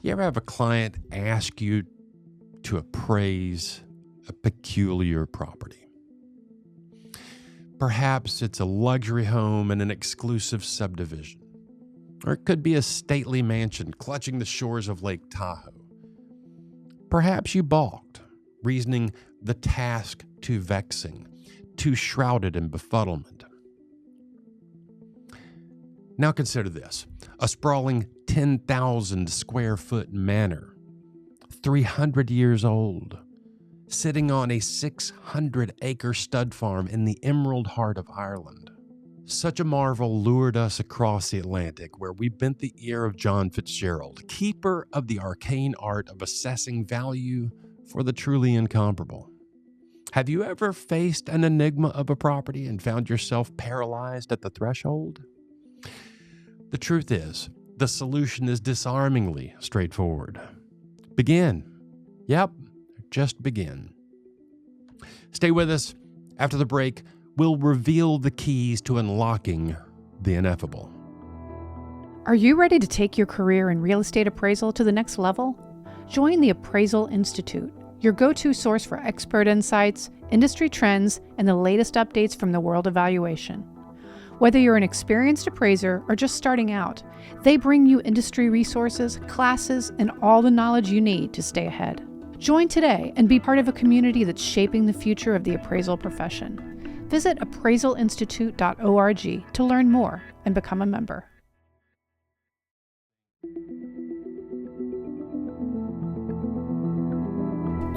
You ever have a client ask you to appraise a peculiar property? Perhaps it's a luxury home in an exclusive subdivision, or it could be a stately mansion clutching the shores of Lake Tahoe. Perhaps you balked, reasoning the task too vexing, too shrouded in befuddlement. Now consider this: a sprawling 10,000 square foot manor, 300 years old, sitting on a 600-acre stud farm in the emerald heart of Ireland. Such a marvel lured us across the Atlantic, where we bent the ear of John FitzGerald, keeper of the arcane art of assessing value for the truly incomparable. Have you ever faced an enigma of a property and found yourself paralyzed at the threshold? The truth is, the solution is disarmingly straightforward. Begin. Yep, just begin. Stay with us. After the break, we'll reveal the keys to unlocking the ineffable. Are you ready to take your career in real estate appraisal to the next level? Join the Appraisal Institute, your go-to source for expert insights, industry trends, and the latest updates from the world of valuation. Whether you're an experienced appraiser or just starting out, they bring you industry resources, classes, and all the knowledge you need to stay ahead. Join today and be part of a community that's shaping the future of the appraisal profession. Visit appraisalinstitute.org to learn more and become a member.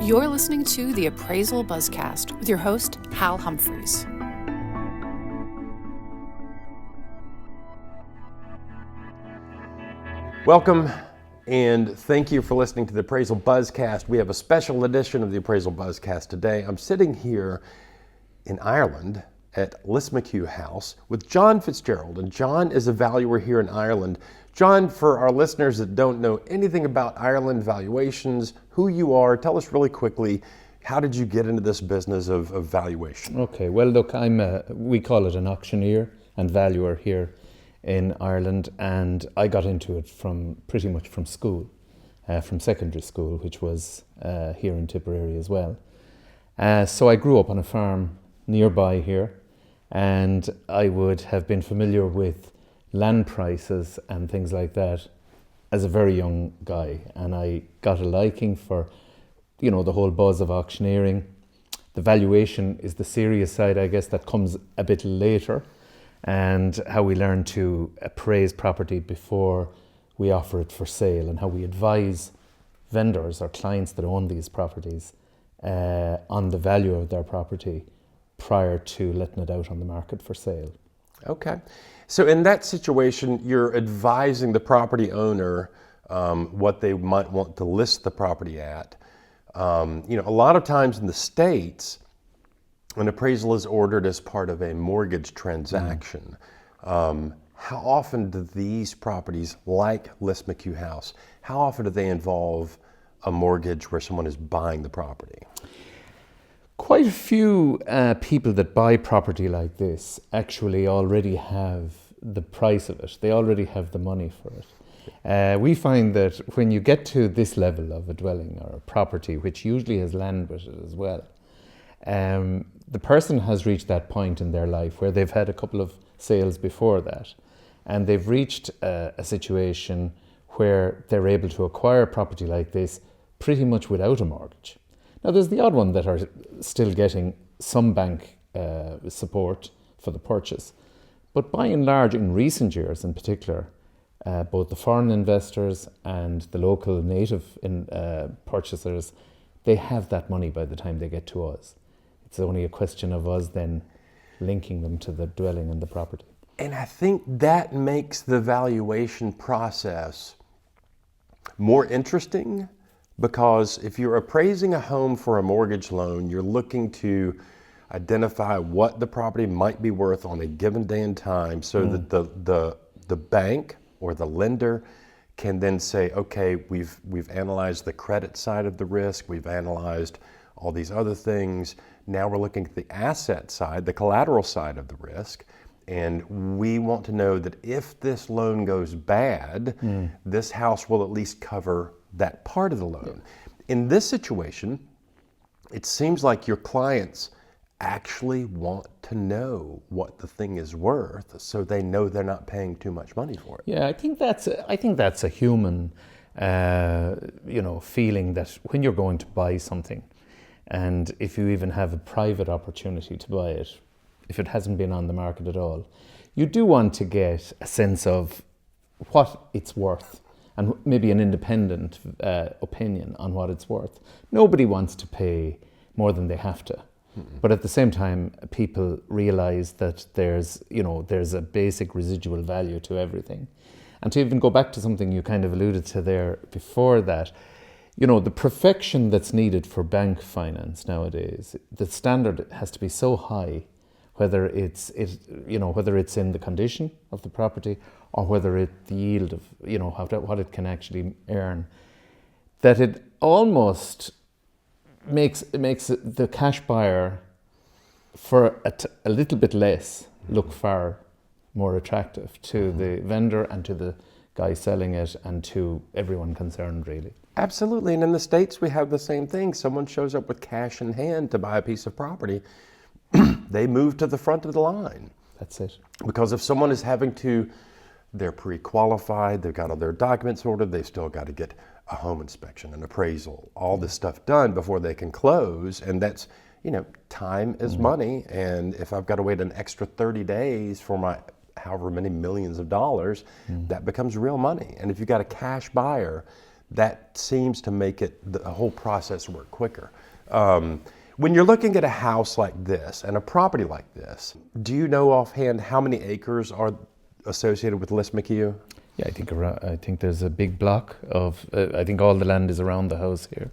You're listening to the Appraisal Buzzcast with your host, Hal Humphreys. Welcome, and thank you for listening to the Appraisal Buzzcast. We have a special edition of the Appraisal Buzzcast today. I'm sitting here in Ireland at Lismacue House with John FitzGerald, and John is a valuer here in Ireland. John, for our listeners that don't know anything about Ireland valuations, who you are, tell us really quickly, how did you get into this business of valuation? Okay, well look, we call it an auctioneer and valuer here in Ireland, and I got into it pretty much from school, from secondary school, which was here in Tipperary as well. So I grew up on a farm nearby here, and I would have been familiar with land prices and things like that as a very young guy, and I got a liking for, the whole buzz of auctioneering. The valuation is the serious side, I guess, that comes a bit later, and how we learn to appraise property before we offer it for sale, and how we advise vendors or clients that own these properties on the value of their property prior to letting it out on the market for sale. Okay. So in that situation, you're advising the property owner what they might want to list the property at. A lot of times in the States, an appraisal is ordered as part of a mortgage transaction. How often do these properties, like Lismacue House, how often do they involve a mortgage where someone is buying the property? Quite a few people that buy property like this actually already have the price of it. They already have the money for it. We find that when you get to this level of a dwelling or a property, which usually has land with it as well, the person has reached that point in their life where they've had a couple of sales before that, and they've reached a situation where they're able to acquire property like this pretty much without a mortgage. Now there's the odd one that are still getting some bank support for the purchase, but by and large in recent years in particular, both the foreign investors and the local native purchasers, they have that money by the time they get to us. It's only a question of us then linking them to the dwelling and the property. And I think that makes the valuation process more interesting, because if you're appraising a home for a mortgage loan, you're looking to identify what the property might be worth on a given day and time, so that the bank or the lender can then say, okay, we've analyzed the credit side of the risk, we've analyzed all these other things. Now we're looking at the asset side, the collateral side of the risk, and we want to know that if this loan goes bad, this house will at least cover that part of the loan. In this situation, it seems like your clients actually want to know what the thing is worth, so they know they're not paying too much money for it. Yeah, I think that's a human, feeling that when you're going to buy something, and if you even have a private opportunity to buy it, if it hasn't been on the market at all, you do want to get a sense of what it's worth and maybe an independent opinion on what it's worth. Nobody wants to pay more than they have to. But at the same time, people realize that there's a basic residual value to everything. And to even go back to something you kind of alluded to there before that, the perfection that's needed for bank finance nowadays, the standard has to be so high, whether it's in the condition of the property or whether it's the yield of, what it can actually earn, that it almost makes the cash buyer for a little bit less look far more attractive to the vendor and to the guy selling it and to everyone concerned, really. Absolutely, and in the States we have the same thing. Someone shows up with cash in hand to buy a piece of property, they move to the front of the line. That's it. Because if someone is they're pre-qualified, they've got all their documents ordered, they've still got to get a home inspection, an appraisal, all this stuff done before they can close. And that's, time is money. And if I've got to wait an extra 30 days for my however many millions of dollars, that becomes real money. And if you've got a cash buyer, that seems to make the whole process work quicker. When you're looking at a house like this and a property like this, do you know offhand how many acres are associated with Lismacue? Yeah, I think there's a big block of, I think all the land is around the house here.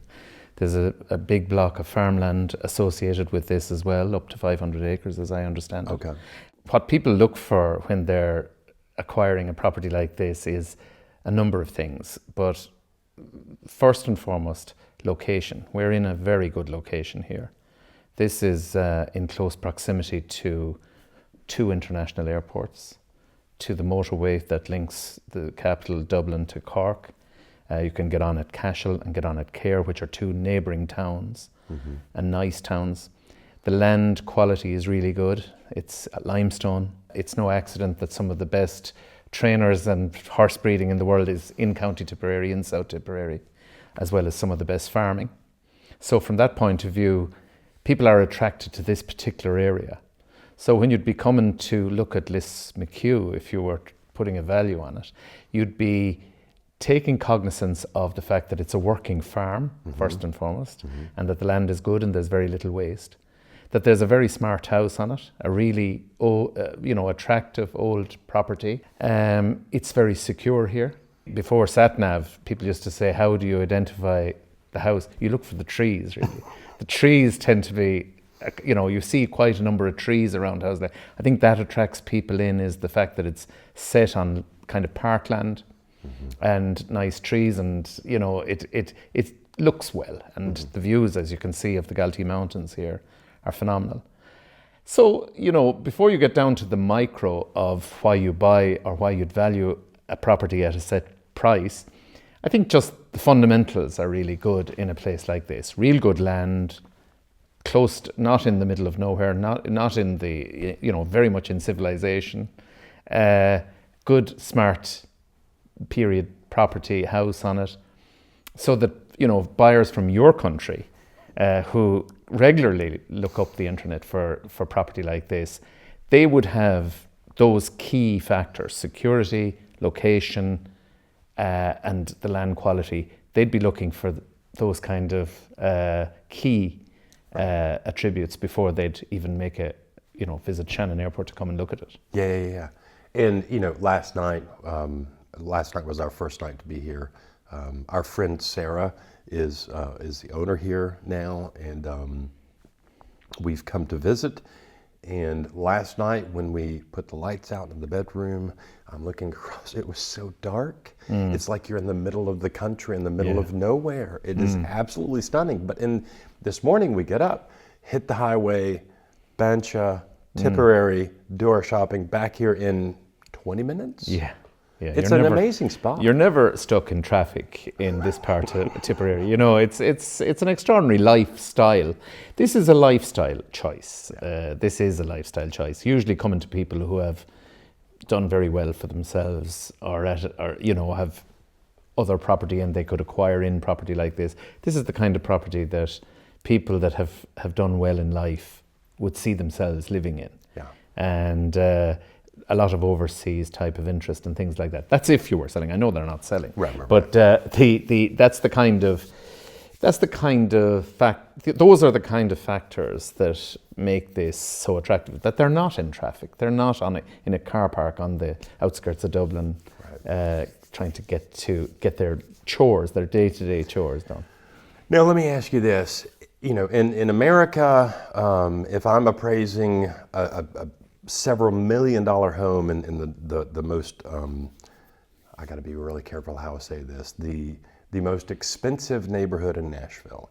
There's a big block of farmland associated with this as well, up to 500 acres as I understand it. Okay. What people look for when they're acquiring a property like this is a number of things, but first and foremost, location. We're in a very good location here. This is in close proximity to 2 international airports, to the motorway that links the capital Dublin to Cork. You can get on at Cashel and get on at Cahir, which are 2 neighbouring towns and nice towns. The land quality is really good. It's limestone. It's no accident that some of the best trainers and horse breeding in the world is in County Tipperary, in South Tipperary, as well as some of the best farming. So from that point of view, people are attracted to this particular area. So when you'd be coming to look at Lismacue, if you were putting a value on it, you'd be taking cognizance of the fact that it's a working farm, first and foremost, and that the land is good and there's very little waste. That there's a very smart house on it, a really attractive old property. It's very secure here. Before SatNav, people used to say, how do you identify the house? You look for the trees, really. The trees tend to be, you see quite a number of trees around houses there. I think that attracts people in, is the fact that it's set on kind of parkland and nice trees, and it looks well, and the views, as you can see, of the Galtee Mountains here are phenomenal. So, before you get down to the micro of why you buy or why you'd value a property at a set price, I think just the fundamentals are really good in a place like this. Real good land, close to, not in the middle of nowhere, not in the, very much in civilization. Good, smart period property, house on it, so that, buyers from your country who regularly look up the internet for property like this, they would have those key factors: security, location, and the land quality. They'd be looking for those kind of key attributes before they'd even make visit Shannon Airport to come and look at it. Yeah. And last night was our first night to be here. Our friend Sarah is the owner here now, and we've come to visit. And last night, when we put the lights out in the bedroom, I'm looking across, it was so dark. It's like you're in the middle of the country, in the middle of nowhere. It is absolutely stunning. But this morning we get up, hit the highway, Bancha, Tipperary, do our shopping back here in 20 minutes. Yeah. It's an amazing spot. You're never stuck in traffic in this part of Tipperary. You know, it's an extraordinary lifestyle. This is a lifestyle choice. This is a lifestyle choice. Usually coming to people who have done very well for themselves, or have other property and they could acquire in property like this. This is the kind of property that people that have done well in life would see themselves living in. Yeah. And a lot of overseas type of interest and things like that. That's if you were selling. I know they're not selling. Right. But those are the kind of factors that make this so attractive. That they're not in traffic. They're not in a car park on the outskirts of Dublin, trying to get their chores, their day-to-day chores done. Now let me ask you this. You know, in America, if I'm appraising a several $1 million home in the most, I got to be really careful how I say this, the most expensive neighborhood in Nashville,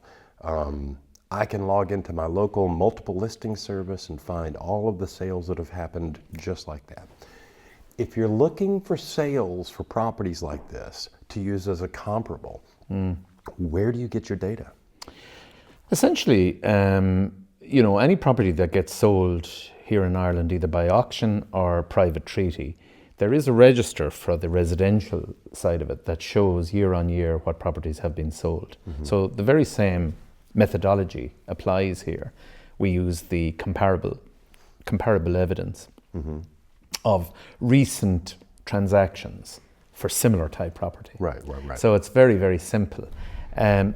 I can log into my local multiple listing service and find all of the sales that have happened just like that. If you're looking for sales for properties like this to use as a comparable, where do you get your data? Essentially, any property that gets sold here in Ireland, either by auction or private treaty, there is a register for the residential side of it that shows year on year what properties have been sold. Mm-hmm. So the very same methodology applies here. We use the comparable evidence of recent transactions for similar type property. Right. So it's very, very simple.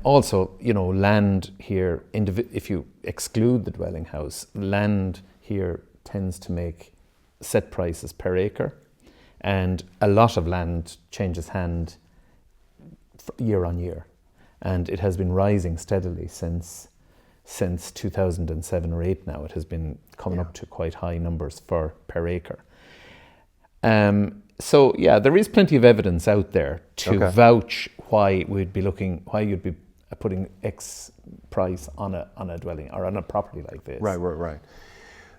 Also, land here, if you exclude the dwelling house, land here tends to make set prices per acre, and a lot of land changes hand year on year, and it has been rising steadily since 2007 or 8 now. It has been coming up to quite high numbers per acre. So there is plenty of evidence out there to vouch why you'd be putting X price on a dwelling or on a property like this. Right.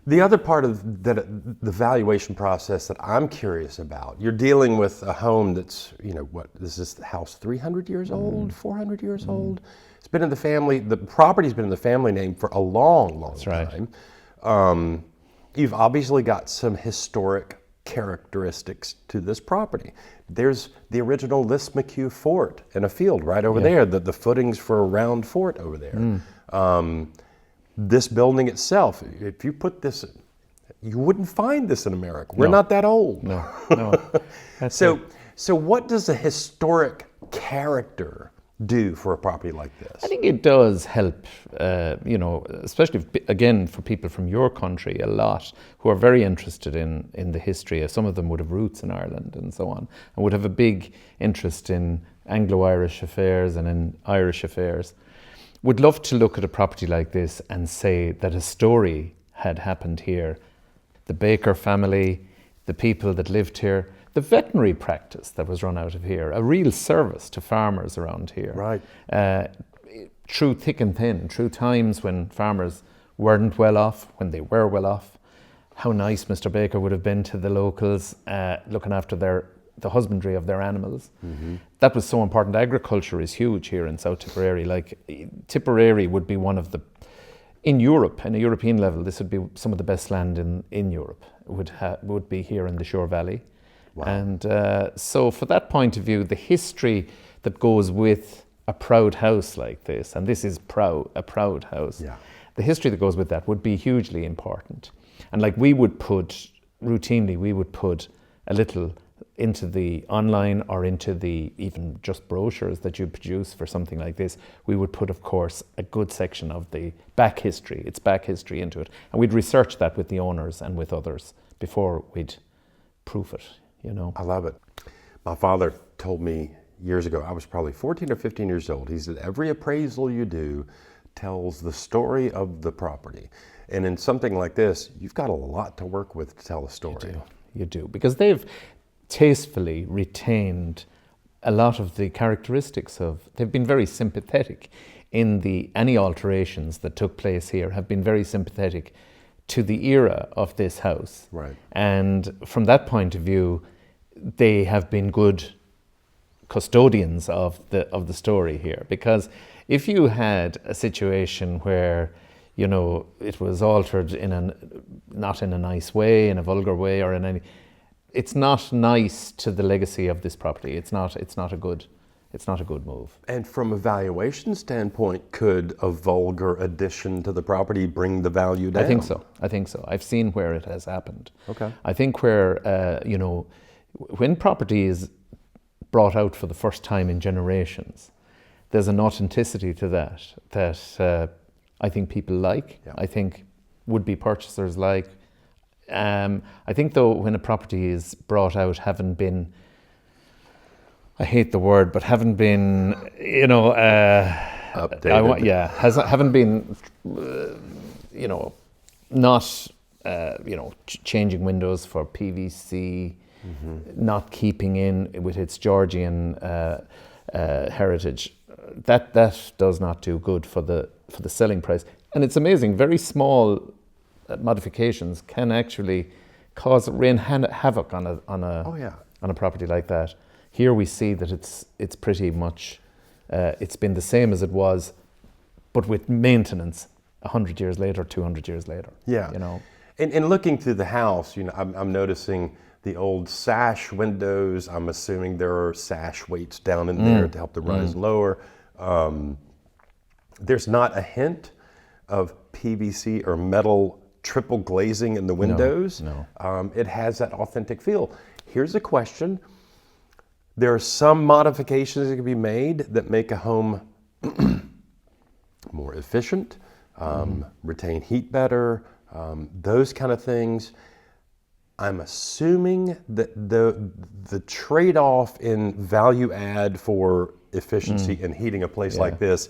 The other part of the valuation process that I'm curious about, you're dealing with a home that's, is this house 300 years old, 400 years old? It's been in the family, the property's been in the family name for a long time. Right. You've obviously got some historic characteristics to this property. There's the original Lismacue fort in a field right over there, the footings for a round fort over there. This building itself, if you put this, you wouldn't find this in America. We're not that old. No. So what does a historic character do for a property like this? I think it does help, especially again for people from your country a lot who are very interested in the history. Some of them would have roots in Ireland and so on, and would have a big interest in Anglo-Irish affairs and in Irish affairs. Would love to look at a property like this and say that a story had happened here. The Baker family, the people that lived here, the veterinary practice that was run out of here, a real service to farmers around here. Right. Through thick and thin, through times when farmers weren't well off, when they were well off, how nice Mr. Baker would have been to the locals, looking after the husbandry of their animals. Mm-hmm. That was so important. Agriculture is huge here in South Tipperary. Like Tipperary would be one of the, in Europe, in a European level, this would be some of the best land in Europe. Would be here in the Shore Valley. Wow. And so for that point of view, the history that goes with a proud house like this, and this is a proud house, the history that goes with that would be hugely important. And like we would put a little into the online or into the even just brochures that you produce for something like this, we would put, of course, a good section of the back history into it. And we'd research that with the owners and with others before we'd proof it, I love it. My father told me years ago, I was probably 14 or 15 years old, he said, every appraisal you do tells the story of the property. And in something like this, you've got a lot to work with to tell a story. You do, because they've tastefully retained a lot of the characteristics they've been very sympathetic in any alterations that took place here have been very sympathetic to the era of this house. Right. And from that point of view, they have been good custodians of the story here. Because if you had a situation where, you know, it was altered not in a nice way, in a vulgar way, or in any, it's not nice to the legacy of this property. It's not a good move. And from a valuation standpoint, could a vulgar addition to the property bring the value down? I think so. I've seen where it has happened. Okay. I think where, you know, when property is brought out for the first time in generations, there's an authenticity to that I think people like. Yeah. I think would-be purchasers like. I think, though, when a property is brought out having been, I hate the word, but haven't been, you know, updated. Haven't been, you know, not, you know, changing windows for PVC, not keeping in with its Georgian heritage. That does not do good for the selling price. And it's amazing, very small modifications can actually rain havoc on a property like that. Here we see that it's pretty much it's been the same as it was, but with maintenance 100 years later, 200 years later. Yeah. You know. And looking through the house, you know, I'm noticing the old sash windows. I'm assuming there are sash weights down in there to help the rise and lower. There's not a hint of PVC or metal triple glazing in the windows. No. It has that authentic feel. Here's a question. There are some modifications that can be made that make a home more efficient, retain heat better, those kind of things. I'm assuming that the trade-off in value add for efficiency in heating a place like this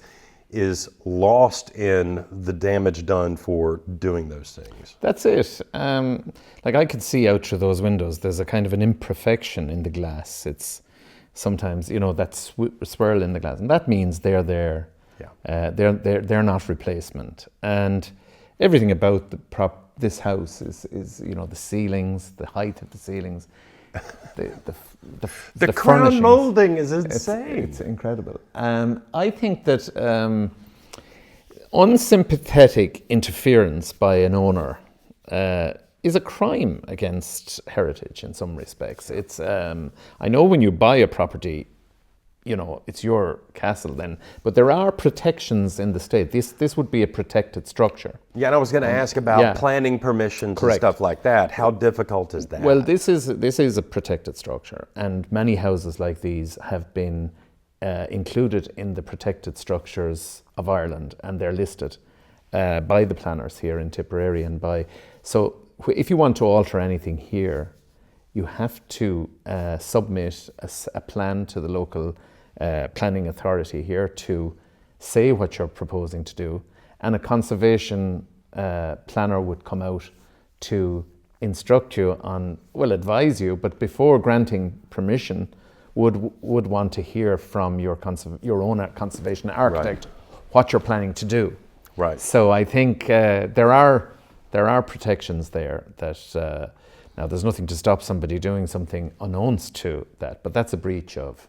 is lost in the damage done for doing those things. That's it. Like I could see out through those windows, there's a kind of an imperfection in the glass. It's sometimes, you know, that swirl in the glass, and that means they're there. Yeah. They're not replacement. And everything about this house is, you know, the ceilings, the height of the ceilings, the crown molding is insane. It's incredible. I think that unsympathetic interference by an owner is a crime against heritage in some respects. It's I know when you buy a property, you know, it's your castle then, but there are protections in the state. This would be a protected structure. Yeah, and I was going to ask about planning permissions and stuff like that. How difficult is that? Well, this is a protected structure, and many houses like these have been included in the protected structures of Ireland, and they're listed by the planners here in Tipperary so if you want to alter anything here, you have to submit a plan to the local planning authority here to say what you're proposing to do, and a conservation planner would come out to instruct you on, well, advise you, but before granting permission, would want to hear from your own conservation architect what you're planning to do. Right. So I think there are protections there that now there's nothing to stop somebody doing something unknowns to that, but that's a breach of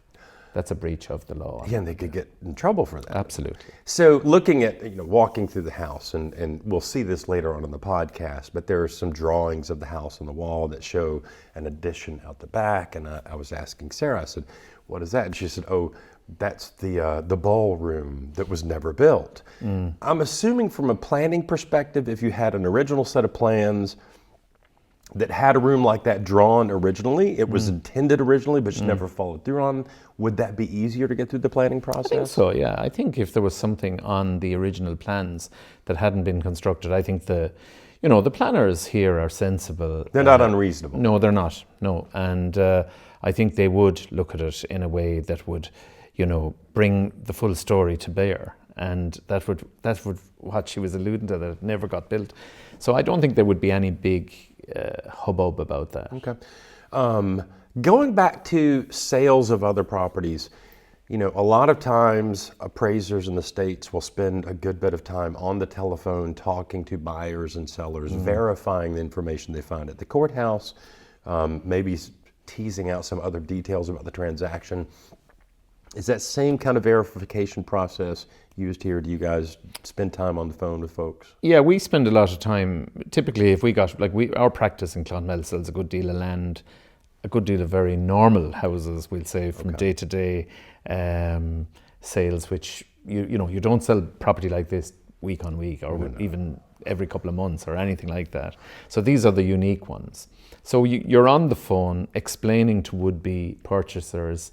the law. Yeah, and they could get in trouble for that. Absolutely. So looking at, you know, walking through the house, and we'll see this later on in the podcast, but there are some drawings of the house on the wall that show an addition out the back, and I was asking Sarah, I said, what is that? And she said, oh, that's the ballroom that was never built. I'm assuming from a planning perspective, if you had an original set of plans that had a room like that drawn originally, it was intended originally, but just never followed through on, would that be easier to get through the planning process? I think so, yeah. I think if there was something on the original plans that hadn't been constructed, I think the planners here are sensible. They're not unreasonable. No, they're not, no. And I think they would look at it in a way that would, you know, bring the full story to bear. And that's what she was alluding to, that it never got built. So I don't think there would be any big hubbub about that. Okay. Going back to sales of other properties, You know, a lot of times appraisers in the States will spend a good bit of time on the telephone talking to buyers and sellers, verifying the information they find at the courthouse, maybe teasing out some other details about the transaction. Is that same kind of verification process used here? Do you guys spend time on the phone with folks? Yeah, we spend a lot of time. Typically, if we got, our practice in Clonmel sells a good deal of land, a good deal of very normal houses, we'll say, from day to day sales, which you don't sell property like this week on week or even every couple of months or anything like that. So these are the unique ones. So you're on the phone explaining to would-be purchasers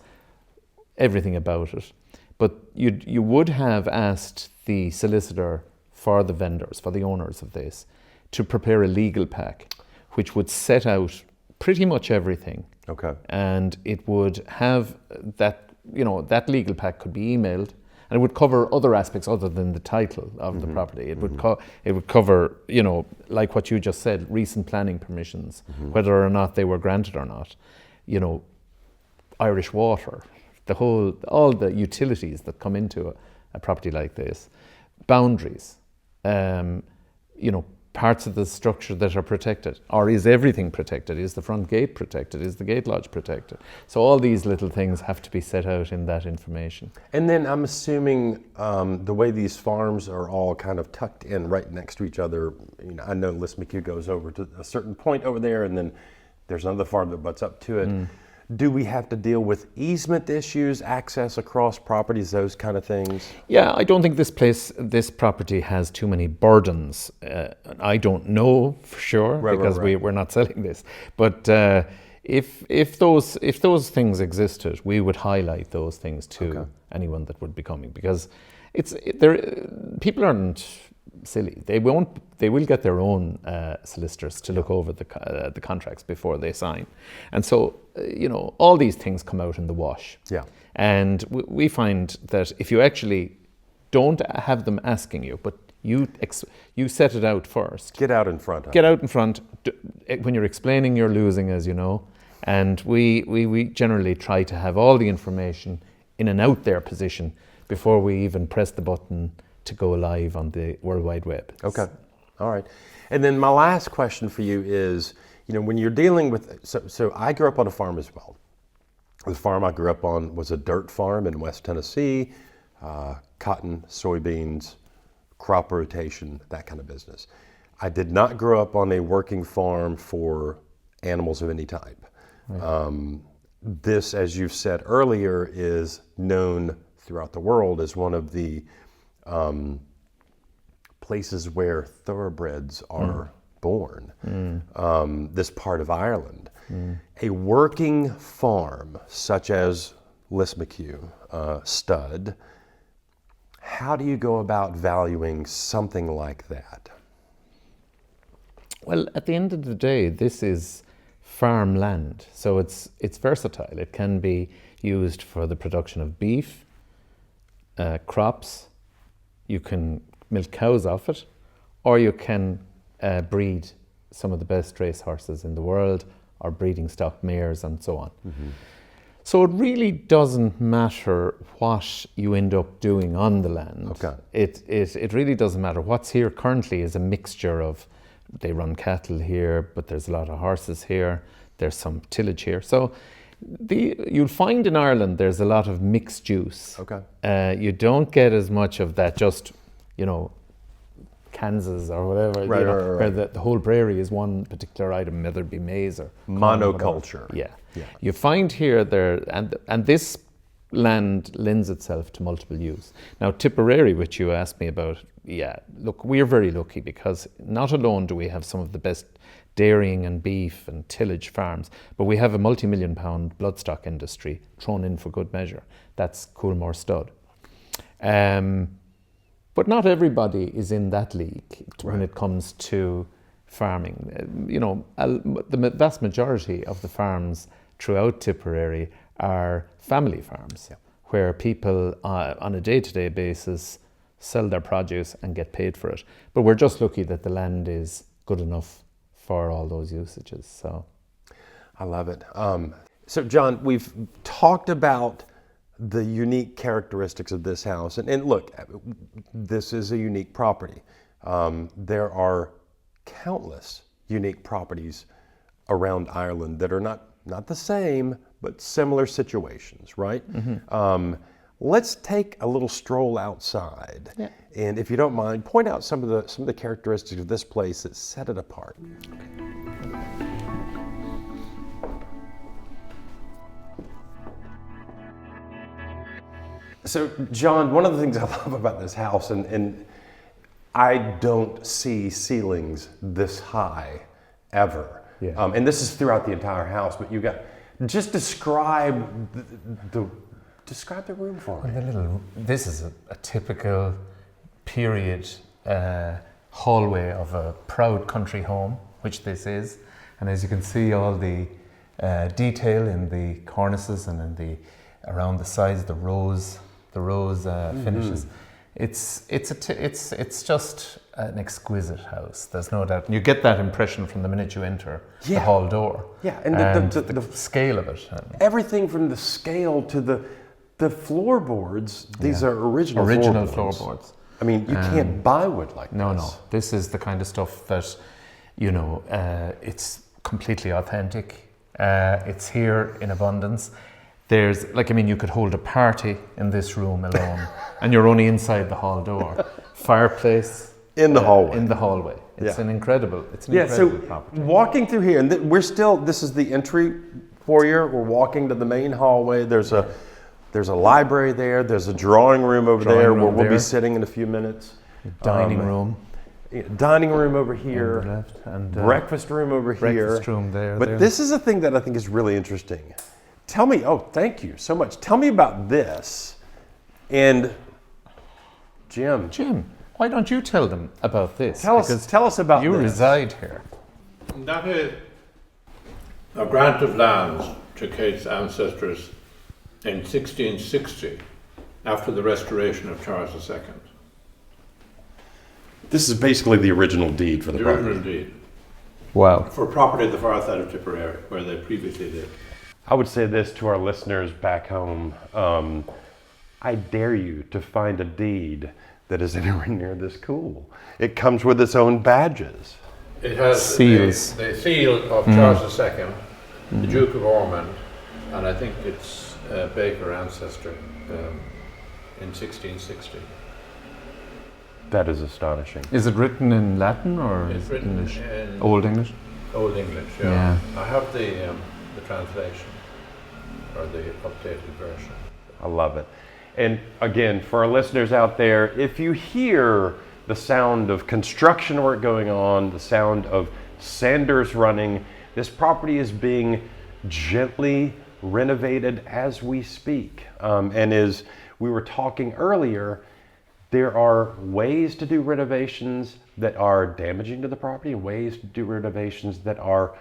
everything about it, but you would have asked the solicitor for the vendors, for the owners of this, to prepare a legal pack which would set out pretty much everything. Okay. And it would have that legal pack could be emailed, and it would cover other aspects other than the title of the property. It would cover, like what you just said, recent planning permissions, whether or not they were granted or not, Irish water, all the utilities that come into a property like this, boundaries, parts of the structure that are protected, or is everything protected? Is the front gate protected? Is the gate lodge protected? So all these little things have to be set out in that information. And then I'm assuming the way these farms are all kind of tucked in right next to each other, I know Lismacue goes over to a certain point over there, and then there's another farm that butts up to it. Do we have to deal with easement issues, access across properties, those kind of things? Yeah, I don't think this property has too many burdens. I don't know for sure because we're not selling this. But if those things existed, we would highlight those things to anyone that would be coming, because people aren't silly. They will get their own solicitors to look over the contracts before they sign, and so all these things come out in the wash. Yeah, and we find that if you actually don't have them asking you, but you set it out first. Get out in front. When you're explaining your losing, as you know, and we generally try to have all the information in an out there position before we even press the button to go live on the World Wide Web. Okay, all right. And then my last question for you is, when you're dealing with, so I grew up on a farm as well. The farm I grew up on was a dirt farm in West Tennessee, cotton, soybeans, crop rotation, that kind of business. I did not grow up on a working farm for animals of any type. Right. This, as you've said earlier, is known throughout the world as one of the places where thoroughbreds are born, this part of Ireland. A working farm such as Lismacue stud, how do you go about valuing something like that? Well, at the end of the day, this is farmland, so it's versatile. It can be used for the production of beef, crops. You can milk cows off it, or you can breed some of the best race horses in the world, or breeding stock mares and so on. So it really doesn't matter what you end up doing on the land. Okay. It really doesn't matter. What's here currently is a mixture of, they run cattle here, but there's a lot of horses here, there's some tillage here. So you'll find in Ireland there's a lot of mixed use. Okay. You don't get as much of that just, Kansas or whatever, right. where the whole prairie is one particular item, whether it be maize or monoculture. Yeah. You find here and this land lends itself to multiple use. Now Tipperary, which you asked me about, look, we're very lucky because not alone do we have some of the best dairying and beef and tillage farms, but we have a multi-million-pound bloodstock industry thrown in for good measure. That's Coolmore stud. But not everybody is in that league when it comes to farming. The vast majority of the farms throughout Tipperary are family farms, where people on a day-to-day basis sell their produce and get paid for it. But we're just lucky that the land is good enough for all those usages. So, I love it. So John, we've talked about the unique characteristics of this house. And look, this is a unique property. There are countless unique properties around Ireland that are not the same, but similar situations, right? Let's take a little stroll outside. Yeah. And if you don't mind, point out some of the characteristics of this place that set it apart. So, John, one of the things I love about this house, and I don't see ceilings this high ever. Yeah. And this is throughout the entire house, but you got, just describe the room for me. This is a typical period hallway of a proud country home, which this is. And as you can see, all the detail in the cornices and around the sides, the rose finishes. It's just an exquisite house. There's no doubt. And you get that impression from the minute you enter the hall door. Yeah, and the scale of it. Everything from the scale to the floorboards. These are original floorboards. I mean, you can't buy wood like this. No. This is the kind of stuff that, it's completely authentic. It's here in abundance. You could hold a party in this room alone, and you're only inside the hall door. Fireplace in the hallway. It's an incredible. Property. Walking through here, and this is the entry foyer. We're walking to the main hallway. There's a library there. There's a drawing room over there where we'll be sitting in a few minutes. Dining room. Dining room over here. On the left, and breakfast room over here. Breakfast room there. But this is a thing that I think is really interesting. Tell me, thank you so much. Tell me about this. And Jim, why don't you tell them about this? Tell us about you this. reside here. That is a grant of lands to Kate's ancestors in 1660 after the restoration of Charles II. This is basically the original deed for the property. The original deed. Wow. For property at the far side of Tipperary, where they previously lived. I would say this to our listeners back home. I dare you to find a deed that is anywhere near this cool. It comes with its own badges. It has seals. The seal of Charles II, the Duke of Ormond, and I think it's a Baker ancestor in 1660. That is astonishing. Is it written in Latin or It's written English? in Old English? Old English, Yeah. I have the translation, or the updated version. I love it. And again, for our listeners out there, if you hear the sound of construction work going on, the sound of sanders running, this property is being gently renovated as we speak. And as we were talking earlier, there are ways to do renovations that are damaging to the property and ways to do renovations that are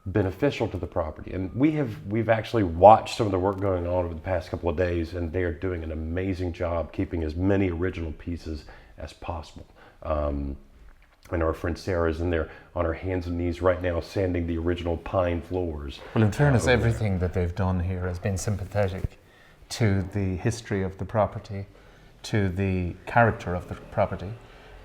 beneficial to the property. And we've actually watched some of the work going on over the past couple of days, and they are doing an amazing job keeping as many original pieces as possible. I know our friend Sarah's in there on her hands and knees right now sanding the original pine floors. Well, in fairness, everything that they've done here has been sympathetic to the history of the property, to the character of the property,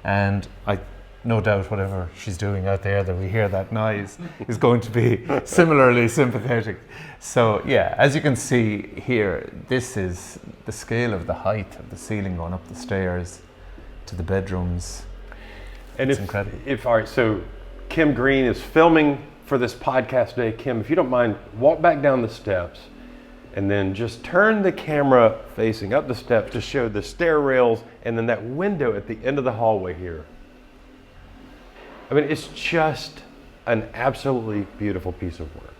and I no doubt whatever she's doing out there that we hear that noise is going to be similarly sympathetic. So yeah, as you can see here, this is the scale of the height of the ceiling going up the stairs to the bedrooms. And it's incredible. All right, so Kim Green is filming for this podcast today. Kim, if you don't mind, walk back down the steps and then just turn the camera facing up the steps to show the stair rails and then that window at the end of the hallway here. I mean, it's just an absolutely beautiful piece of work.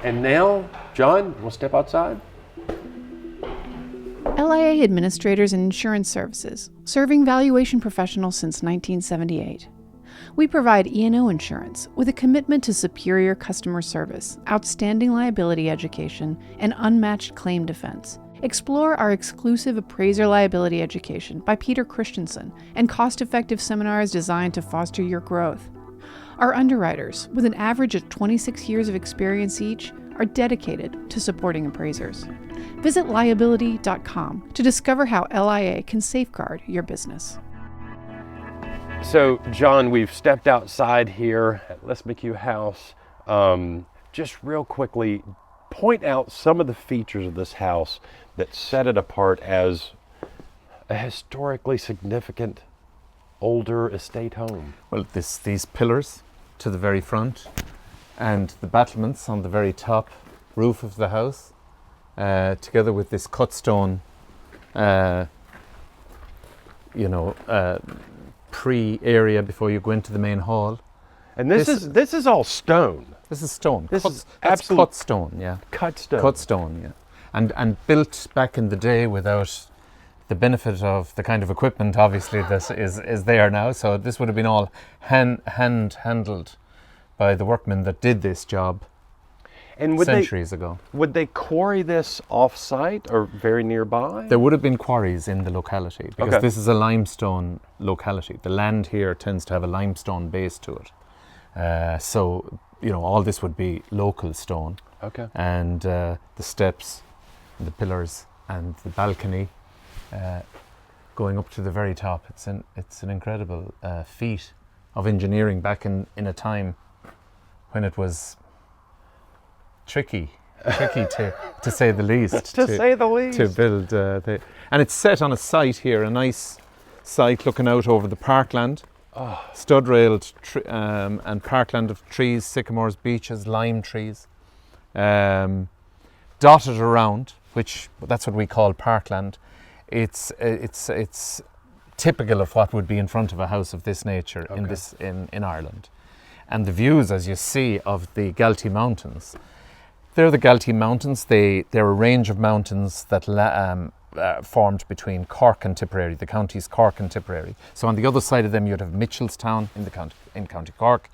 And now, John, we'll step outside. LIA Administrators and Insurance Services, serving valuation professionals since 1978. We provide E&O insurance with a commitment to superior customer service, outstanding liability education, and unmatched claim defense. Explore our exclusive Appraiser Liability Education by Peter Christensen and cost-effective seminars designed to foster your growth. Our underwriters, with an average of 26 years of experience each, are dedicated to supporting appraisers. Visit liability.com to discover how LIA can safeguard your business. So, John, we've stepped outside here at Lismacue House. Just real quickly, point out some of the features of this house that set it apart as a historically significant older estate home. Well, these pillars to the very front and the battlements on the very top roof of the house, together with this cut stone, pre-area before you go into the main hall. And this is all stone. This is stone. That's cut stone, yeah. Cut stone. Cut stone, yeah. And built back in the day without the benefit of the kind of equipment, obviously, that is there now. So this would have been all handled by the workmen that did this job centuries ago. Would they quarry this off-site or very nearby? There would have been quarries in the locality because this is a limestone locality. The land here tends to have a limestone base to it. So, all this would be local stone. Okay. And the steps, and the pillars, and the balcony going up to the very top. It's an incredible feat of engineering back in a time when it was tricky to say the least. To say the least. To build and it's set on a site here, a nice site looking out over the parkland. Stud railed and parkland of trees, sycamores, beeches, lime trees, dotted around, which that's what we call parkland. It's typical of what would be in front of a house of this nature in Ireland. And the views, as you see, of the Galtee Mountains. They're the Galtee Mountains. They're a range of mountains that formed between Cork and Tipperary, the counties Cork and Tipperary. So on the other side of them, you'd have Mitchelstown in County Cork.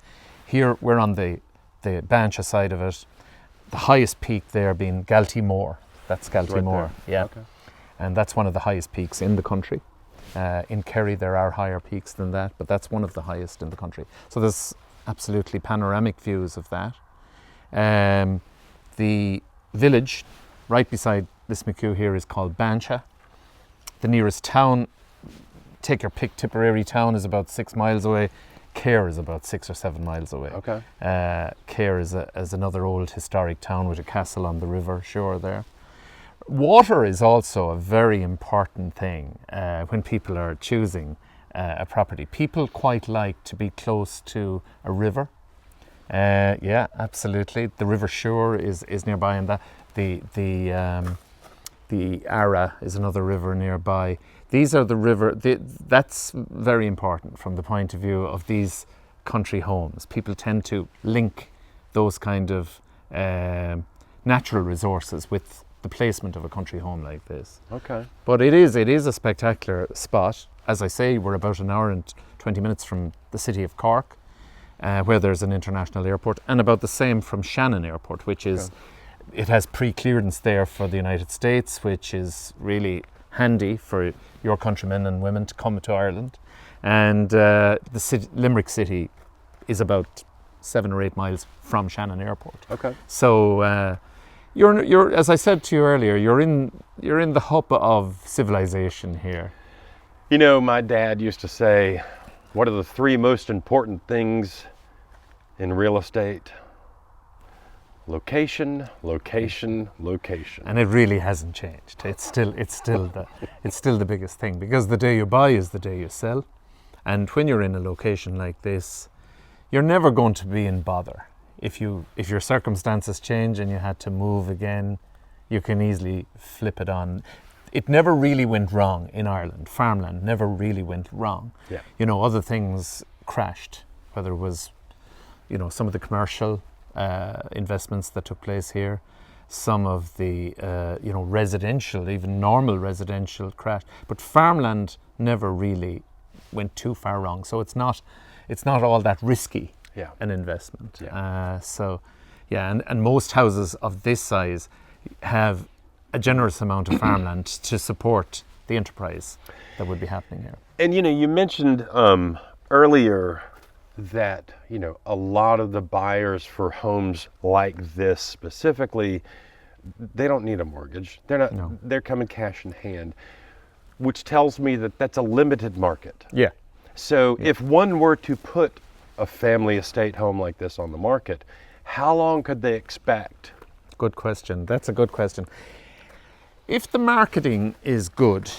Here we're on the Bancha side of it. The highest peak there being Galtee Moor. That's Galtee right Moor. There. Yeah, okay. And that's one of the highest peaks in the country. In Kerry there are higher peaks than that, but that's one of the highest in the country. So there's absolutely panoramic views of that. The village right beside Lismacue here is called Bancha. The nearest town, take your pick, Tipperary town is about 6 miles away. Cahir is about 6 or 7 miles away. Okay. Cahir is another old historic town with a castle on the river shore there. Water is also a very important thing when people are choosing a property. People quite like to be close to a river. Yeah, absolutely. The River Suir is nearby, and that the Ara is another river nearby. These are the river. That's very important from the point of view of these country homes. People tend to link those kind of natural resources with the placement of a country home like this. Okay. But it is a spectacular spot. As I say, we're about an hour and 20 minutes from the city of Cork, where there's an international airport, and about the same from Shannon Airport, which is, it has pre-clearance there for the United States, which is really handy for your countrymen and women to come to Ireland. And Limerick City is about 7 or 8 miles from Shannon Airport. Okay. So you're as I said to you earlier, you're in the hub of civilization here. My dad used to say, what are the 3 most important things in real estate? Location, location, location. And it really hasn't changed. It's still the biggest thing, because the day you buy is the day you sell. And when you're in a location like this, you're never going to be in bother. If your circumstances change and you had to move again, you can easily flip it on. It never really went wrong in Ireland. Farmland never really went wrong. Yeah. Other things crashed, whether it was, some of the commercial investments that took place here, some of the, residential, even normal residential crashed. But farmland never really went too far wrong. So it's not all that risky. Yeah. An investment. Yeah. And most houses of this size have a generous amount of farmland to support the enterprise that would be happening here. And you mentioned earlier that a lot of the buyers for homes like this specifically they don't need a mortgage. They're not. No. They're coming cash in hand, which tells me that that's a limited market. Yeah. So if one were to put a family estate home like this on the market, how long could they expect? Good question. That's a good question. If the marketing is good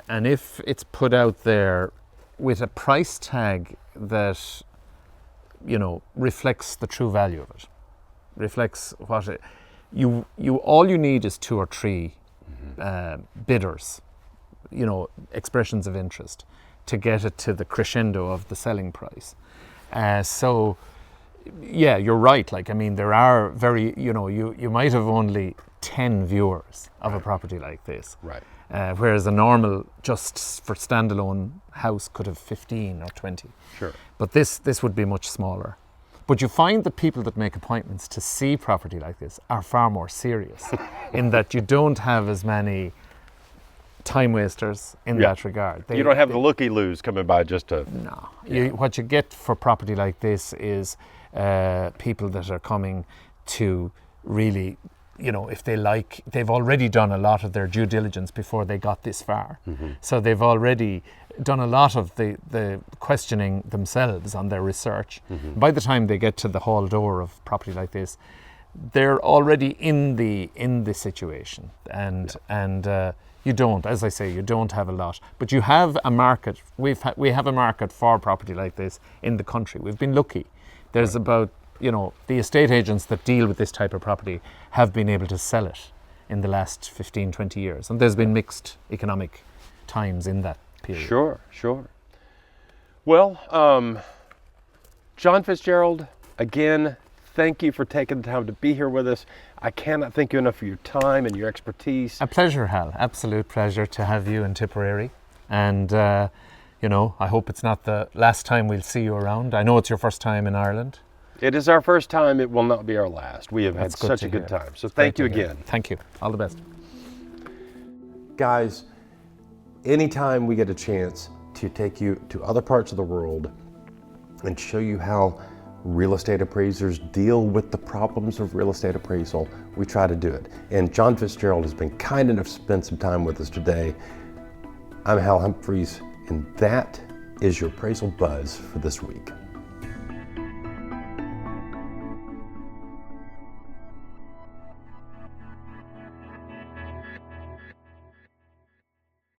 and if it's put out there with a price tag that, you know, reflects the true value of it, reflects what it, all you need is 2 or 3 bidders, you know, expressions of interest to get it to the crescendo of the selling price. So yeah, you're right. Like, I mean, there are very, you know, you might have only 10 viewers of a property like this. Right. Whereas a normal, just for standalone house could have 15 or 20. Sure. But this would be much smaller. But you find the people that make appointments to see property like this are far more serious in that you don't have as many time wasters in that regard. You don't have the looky-loos coming by just to... No. What you get for property like this is people that are coming to really, you know, if they've already done a lot of their due diligence before they got this far. So they've already done a lot of the questioning themselves on their research. By the time they get to the hall door of property like this, they're already in the situation, and you don't, as I say, you don't have a lot, but you have a market. We have a market for property like this in the country. We've been lucky. There's about, you know, the estate agents that deal with this type of property have been able to sell it in the last 15, 20 years, and there's been mixed economic times in that period. Sure. Well, John FitzGerald, again, thank you for taking the time to be here with us. I cannot thank you enough for your time and your expertise. A pleasure, Hal. Absolute pleasure to have you in Tipperary. And, you know, I hope it's not the last time we'll see you around. I know it's your first time in Ireland. It is our first time. It will not be our last. We have That's had good such to a good hear. time. So thank you Great to hear. again. Thank you. All the best. Guys, anytime we get a chance to take you to other parts of the world and show you how real estate appraisers deal with the problems of real estate appraisal, we try to do it. And John FitzGerald has been kind enough to spend some time with us today. I'm Hal Humphreys, and that is your Appraisal Buzz for this week.